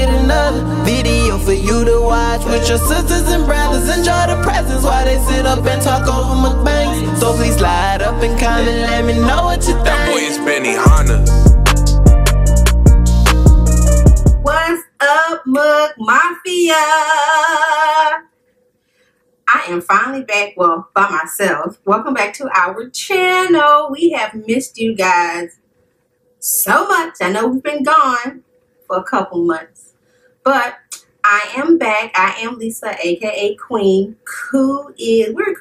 with another video for you to watch with your sisters and brothers. Enjoy the presents while they sit up and talk over MukBangs. So please slide up and comment, let me know what you think. That boy is Benihana. What's up, MukMafia? I am finally back, well, by myself. Welcome back to our channel. We have missed you guys so much. I know we've been gone for a couple months, but I am back. I am Lisa, aka Queen. Koo at work,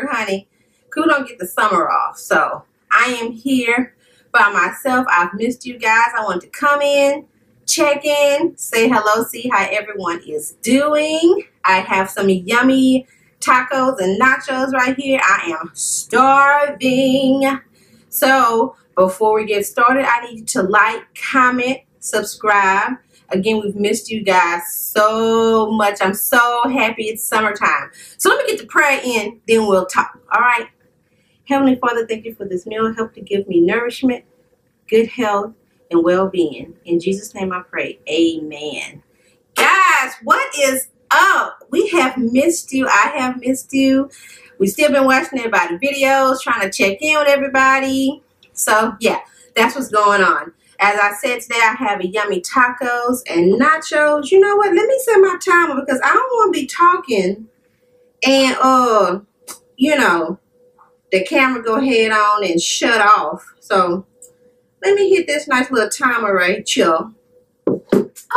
honey. Koo don't get the summer off, so I am here by myself. I've missed you guys. I wanted to come in, check in, say hello, see how everyone is doing. I have some yummy tacos and nachos right here. I am starving. So before we get started, I need you to like, comment, subscribe. Again, we've missed you guys so much. I'm so happy it's summertime. So let me get the prayer in, then we'll talk. All right. Heavenly Father, thank you for this meal. Help to give me nourishment, good health, and well-being. In Jesus' name I pray. Amen. Guys, what is up? We have missed you. I have missed you. We've still been watching everybody's videos, trying to check in with everybody. So, yeah, that's what's going on. As I said today, I have a yummy tacos and nachos. You know what? Let me set my timer because I don't want to be talking and, you know, the camera go head on and shut off. So, let me hit this nice little timer right here.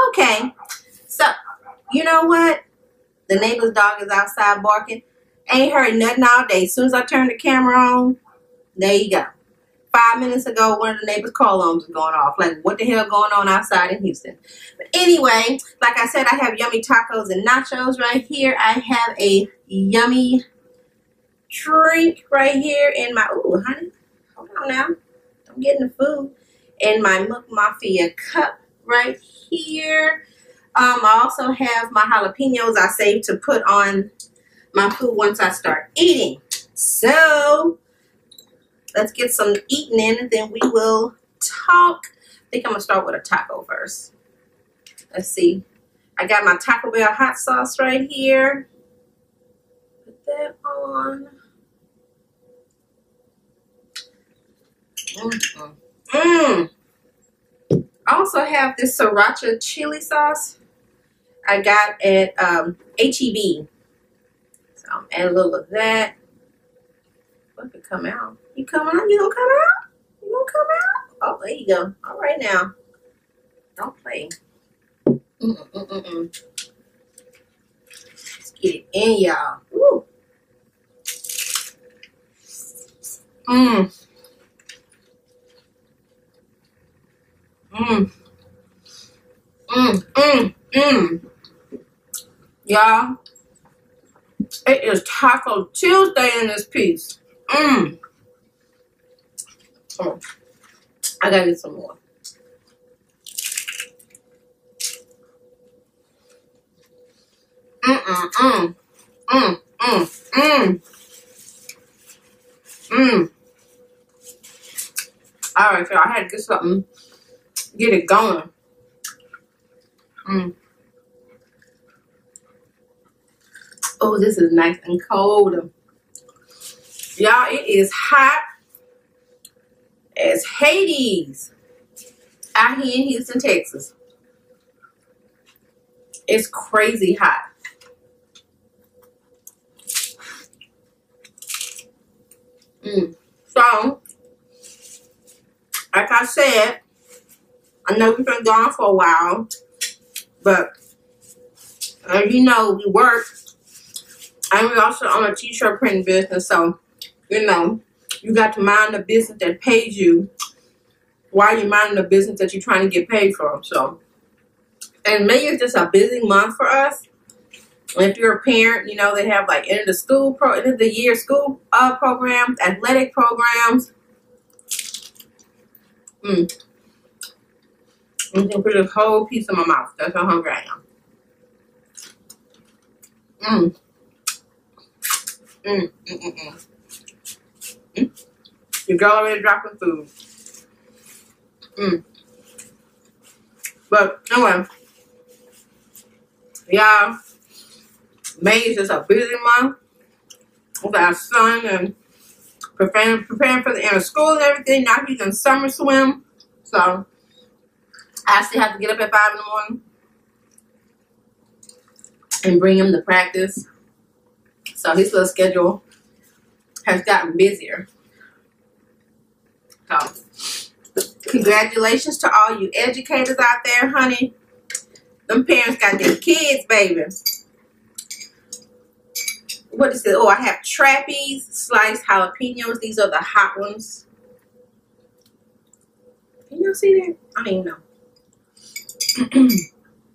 Okay. So, you know what? The neighbor's dog is outside barking. Ain't heard nothing all day. As soon as I turn the camera on, there you go. 5 minutes ago, one of the neighbor's car alarms was going off. Like, what the hell going on outside in Houston? But anyway, like I said, I have yummy tacos and nachos right here. I have a yummy drink right here in my, ooh, honey, hold on now. Don't get in the food. In my MukMafia cup right here. I also have my jalapenos I saved to put on my food once I start eating. So, let's get some eating in and then we will talk. I think I'm going to start with a taco first. Let's see. I got my Taco Bell hot sauce right here. Put that on. I also have this sriracha chili sauce I got at HEB. So I'm adding a little of that. What could come out? You coming out? You gonna come out? You gonna come out? Oh, there you go. All right now. Don't play. Let's get it in, y'all. Woo. Y'all, it is Taco Tuesday in this piece. Come on. I gotta get some more. Alright, so I had to get something, get it going. Oh, this is nice and cold. Y'all, it is hot as Hades out here in Houston, Texas. It's crazy hot. So, like I said, I know we've been gone for a while, but as you know, we work, and we also own a t-shirt printing business, so, you know, you got to mind the business that pays you while you're minding the business that you're trying to get paid for. So, and May is just a busy month for us. If you're a parent, you know, they have like end of the year school programs, athletic programs. I'm gonna put a whole piece in my mouth. That's how hungry I am. Your girl already dropping food. But anyway, Y'all, May is just a busy month with our son and preparing for the end of school and everything. Now he's in summer swim. So I still have to get up at 5 in the morning and bring him to practice. So his little schedule has gotten busier. So congratulations to all you educators out there, honey. Them parents got their kids, baby. What is it? Oh, I have trapeze, sliced jalapenos. These are the hot ones. Can y'all see that? I don't even know.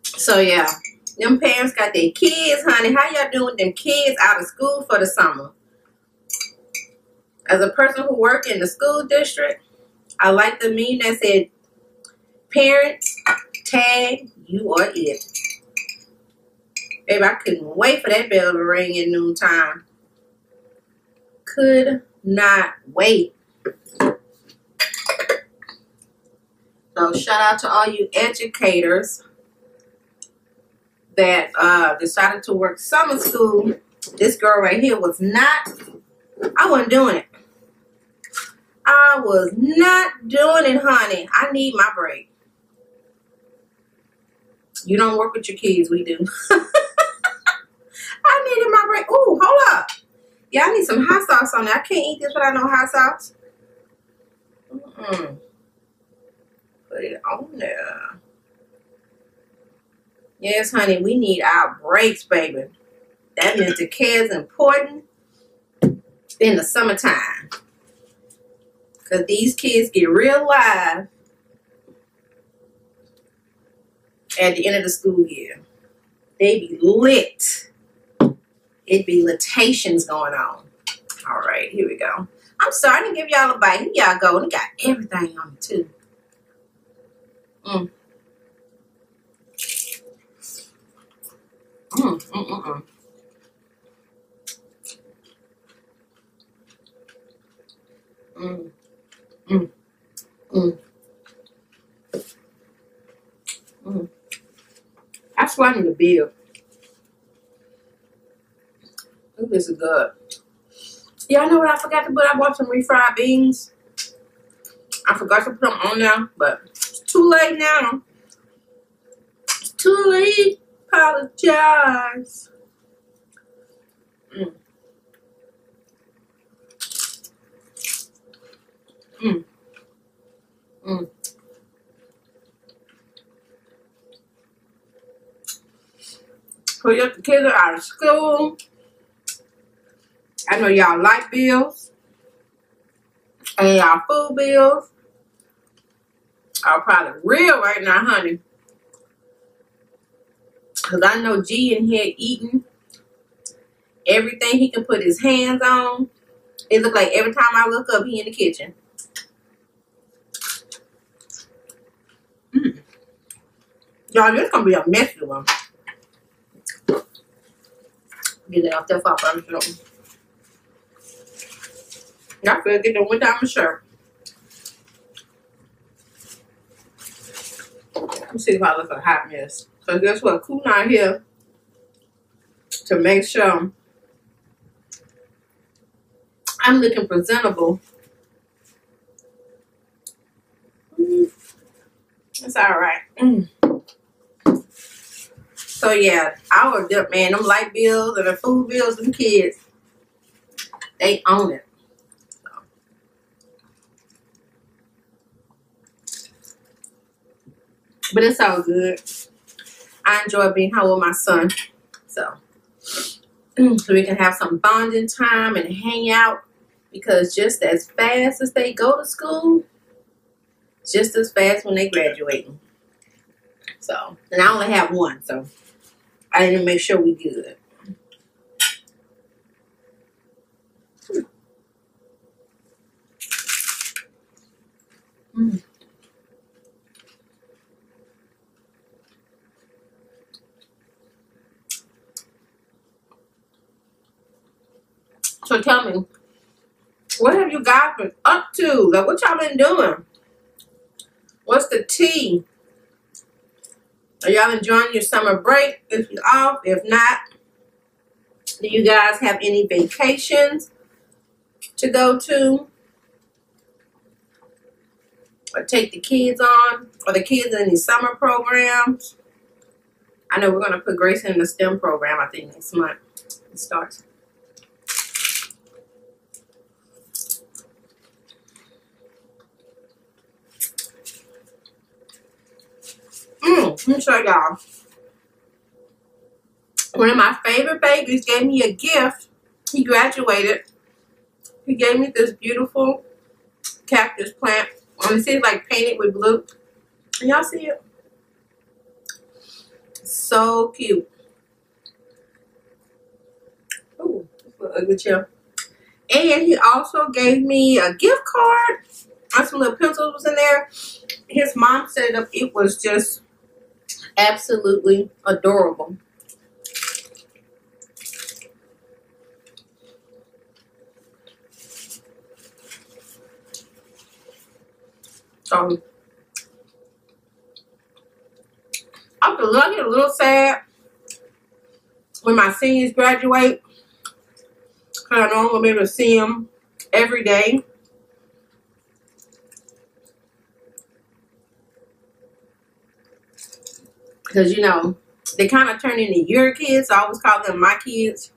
So yeah, them parents got their kids, honey. How y'all doing with them kids out of school for the summer? As a person who works in the school district, I like the meme that said, parents, tag, you are it. Baby, I couldn't wait for that bell to ring at noontime. Could not wait. So shout out to all you educators that decided to work summer school. This girl right here was not, I wasn't doing it. I was not doing it, honey. I need my break. You don't work with your kids, we do. I needed my break. Ooh, hold up. Yeah, I need some hot sauce on there. I can't eat this without no hot sauce. Put it on there. Yes, honey, we need our breaks, baby. That means the care is important in the summertime. Because these kids get real live at the end of the school year. They be lit. It be litations going on. All right, here we go. I'm starting to give y'all a bite. Here y'all go. And it got everything on it, too. I swallowed the bill. Ooh, this is good. Y'all know what I forgot to put? I bought some refried beans. I forgot to put them on there, but it's too late now. It's too late. Apologize. Put your kids out of school. I know y'all light bills and y'all food bills are probably real right now, honey. Because I know G in here eating everything he can put his hands on. It look like every time I look up, he in the kitchen. Y'all, this is going to be a messy one. Get it off that top. I'm sure. Y'all feel get them without my shirt. Let me see if I look a hot mess. So guess what? Cool out here to make sure I'm looking presentable. It's all right. So yeah, our man, them light bills and the food bills and kids, they own it. But it's all good. I enjoy being home with my son. So we can have some bonding time and hang out. Because just as fast as they go to school, just as fast when they graduating. So, and I only have one. So I need to make sure we good. So tell me, what have you guys been up to? Like, what y'all been doing? What's the tea? Are y'all enjoying your summer break? If you're off, if not, do you guys have any vacations to go to? Or take the kids on? Or the kids in these summer programs? I know we're going to put Grace in the STEM program, I think, next month. It starts. Let me show y'all. One of my favorite babies gave me a gift. He graduated. He gave me this beautiful cactus plant. You see it's like painted with blue. Can y'all see it? So cute. Ooh, that's a ugly chair. And he also gave me a gift card. And some little pencils was in there. His mom set it up. It was just absolutely adorable. So I get a little sad when my seniors graduate, because I know I'm going to be able to see them every day. Because, you know, they kind of turn into your kids. I always call them my kids.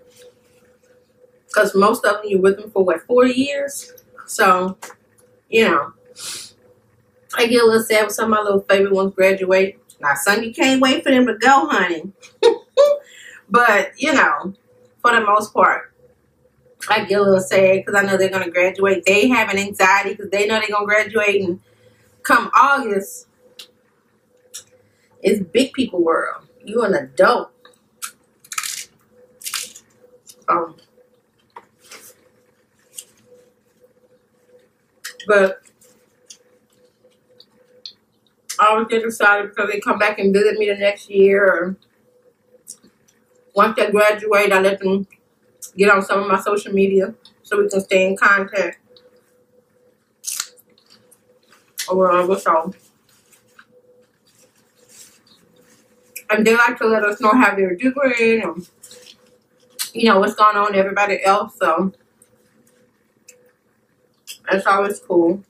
Because most of them, you're with them for, what, 4 years? So, you know, I get a little sad when some of my little favorite ones graduate. Now, some you can't wait for them to go, honey. But, you know, for the most part, I get a little sad because I know they're going to graduate. They have an anxiety because they know they're going to graduate. And come August, it's big people world. You an adult. But I always get excited because they come back and visit me the next year. Or once they graduate, I let them get on some of my social media so we can stay in contact. Or whatever, so. And they like to let us know how they're doing and, you know, what's going on with everybody else. So that's always cool.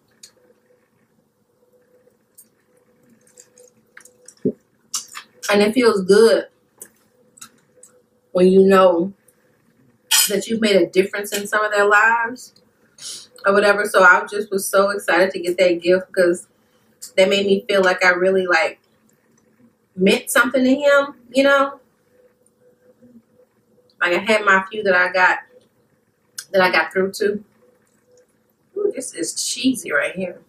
And it feels good when you know that you've made a difference in some of their lives or whatever. So I just was so excited to get that gift because that made me feel like I really like meant something to him, you know. Like I had my few that I got through to. Ooh, this is cheesy right here.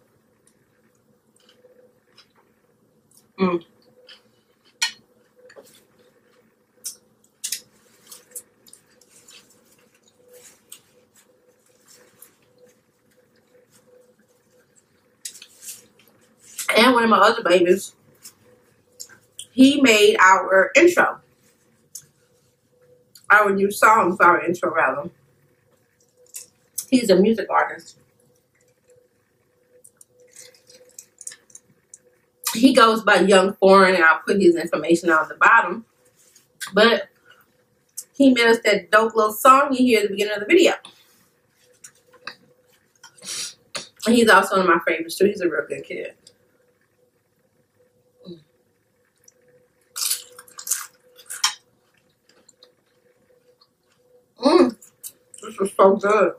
And one of my other babies, he made our intro. Our new song for our intro, rather. He's a music artist. He goes by Young Foreign, and I'll put his information on the bottom. But he made us that dope little song you hear at the beginning of the video. And he's also one of my favorites, too. He's a real good kid. This is so good.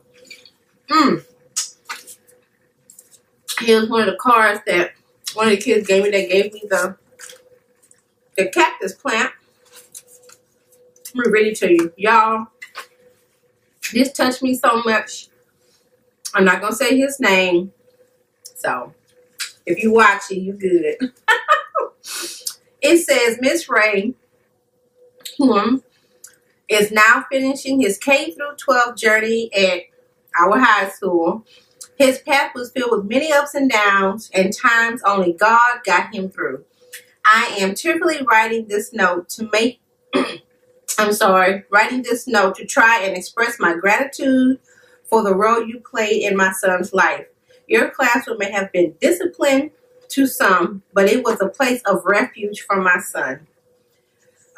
Here's one of the cards that one of the kids gave me. They gave me the cactus plant. Let me read it to you. Y'all, this touched me so much. I'm not going to say his name. So, if you watch it, you good. It says, Miss Ray is now finishing his K-12 journey at our high school. His path was filled with many ups and downs and times only God got him through. I am tearfully writing this note to make, writing this note to try and express my gratitude for the role you played in my son's life. Your classroom may have been disciplined to some, but it was a place of refuge for my son.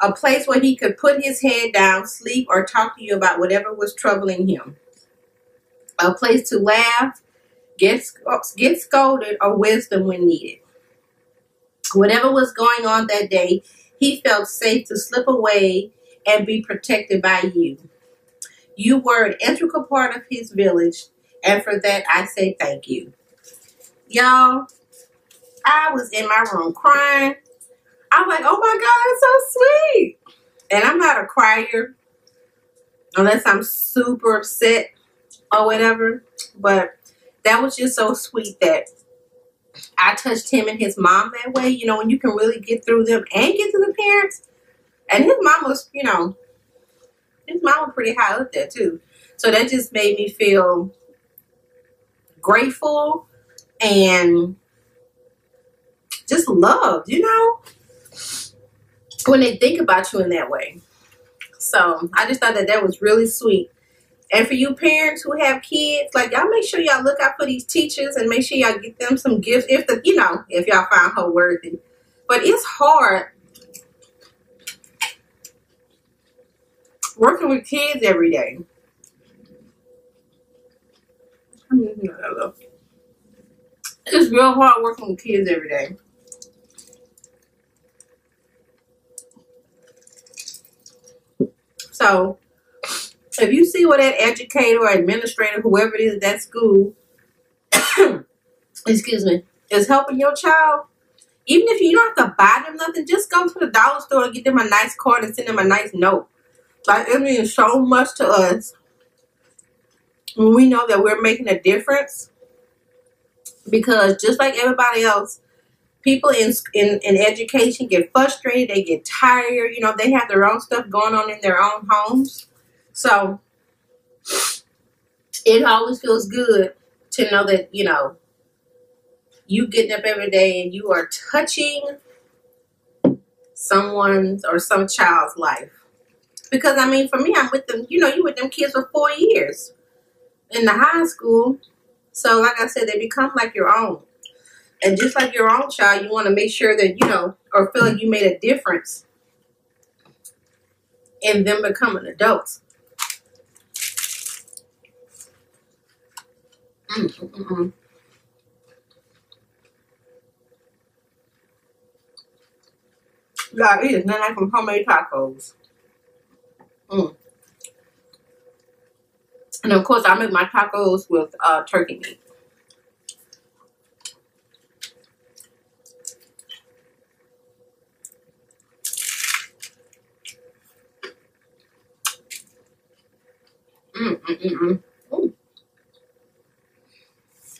A place where he could put his head down, sleep, or talk to you about whatever was troubling him. A place to laugh, get scolded, or wisdom when needed. Whatever was going on that day, he felt safe to slip away and be protected by you. You were an integral part of his village, and for that I say thank you. Y'all, I was in my room crying. I'm like, oh my God, that's so sweet. And I'm not a crier unless I'm super upset or whatever. But that was just so sweet that I touched him and his mom that way. You know, when you can really get through them and get to the parents. And his mom was, you know, his mom was pretty high up there too. So that just made me feel grateful and just loved, you know, when they think about you in that way. So I just thought that that was really sweet. And for you parents who have kids, like, y'all make sure y'all look out for these teachers and make sure y'all get them some gifts if the, you know, if y'all find her worthy. But it's hard working with kids every day. It's real hard working with kids every day. So if you see what that educator or administrator, whoever it is at that school, excuse me, is helping your child, even if you don't have to buy them nothing, just go to the dollar store and get them a nice card and send them a nice note. Like, it means so much to us when we know that we're making a difference. Because just like everybody else, people in education get frustrated, they get tired, you know, they have their own stuff going on in their own homes. So it always feels good to know that, you know, you getting up every day and you are touching someone's or some child's life. Because, I mean, for me, I'm with them, you know, you with them kids for 4 years in the high school. So, like I said, they become like your own. And just like your own child, you want to make sure that, you know, or feel like you made a difference in them becoming adults. God, it is nothing like some homemade tacos. And of course, I make my tacos with turkey meat.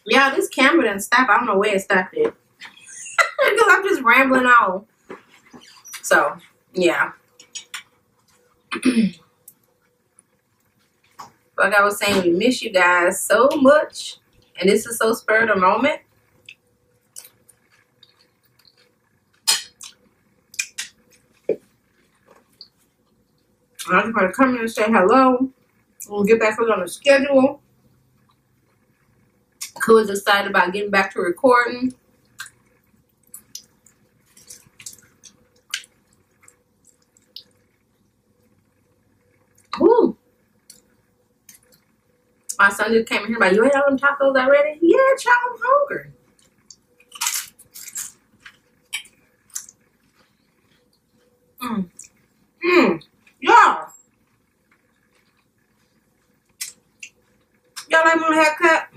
Yeah, this camera didn't stop. I don't know where it stopped it. Because I'm just rambling on. So, yeah. Like I was saying, we miss you guys so much. And this is so spur of the moment. I just want to come in and say hello. We'll get back on the schedule. Who's excited about getting back to recording. Ooh. My son just came in here like, you ate all them tacos already? Yeah, child, I'm hungry. Yeah. Y'all like my haircut?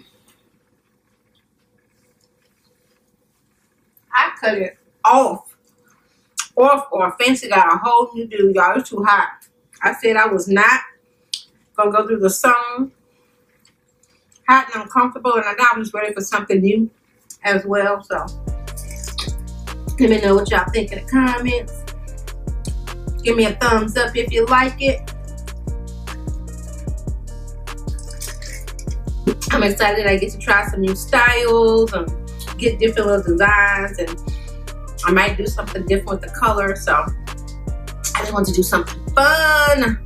I cut it off. Fancy got a whole new do, y'all. It's too hot. I said I was not gonna go through the sun. Hot and uncomfortable, and I was ready for something new as well. So let me know what y'all think in the comments. Give me a thumbs up if you like it. I'm excited I get to try some new styles and get different little designs, and I might do something different with the color. So I just want to do something fun.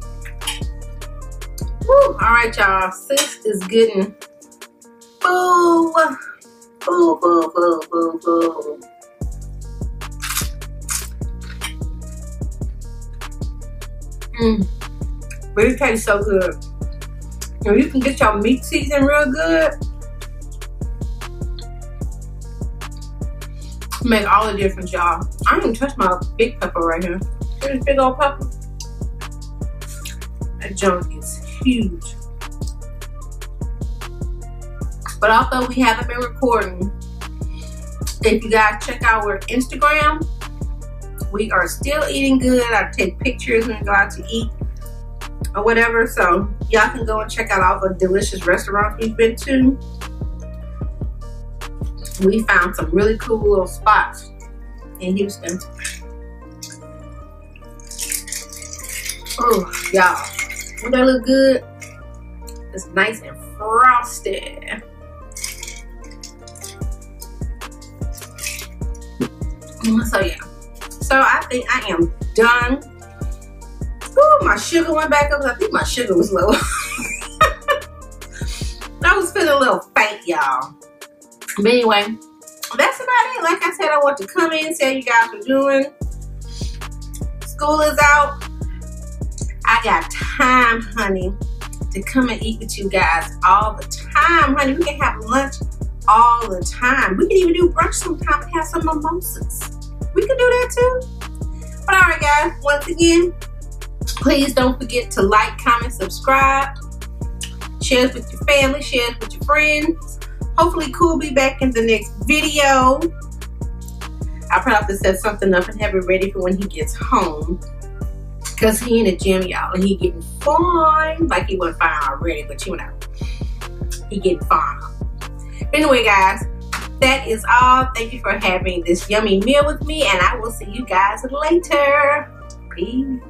Woo. All right, y'all. Sis is getting full. Full. But it tastes so good. And you can get your meat seasoned real good. Make all the difference, y'all. I didn't even touch my big pepper right here. See this big old pepper? That junk is huge. But although we haven't been recording, if you guys check out our Instagram, we are still eating good. I take pictures when we go out to eat or whatever. So y'all can go and check out all the delicious restaurants we've been to. We found some really cool little spots in Houston. Oh, y'all. Don't that look good? It's nice and frosty. So yeah. So I think I am done. Ooh, my sugar went back up. I think my sugar was low. I was feeling a little faint, y'all. But anyway, that's about it. Like I said, I want to come in and see how you guys are doing. School is out. I got time, honey, to come and eat with you guys all the time, honey. We can have lunch all the time. We can even do brunch sometime and have some mimosas. We can do that too. But all right, guys, once again, please don't forget to like, comment, subscribe. Share it with your family, share it with your friends. Hopefully, Cool be back in the next video. I'll probably have to set something up and have it ready for when he gets home. Because he in the gym, y'all, and he getting fine. Like he wasn't fine already, but you know, he getting fine. But anyway, guys, that is all. Thank you for having this yummy meal with me, and I will see you guys later. Peace.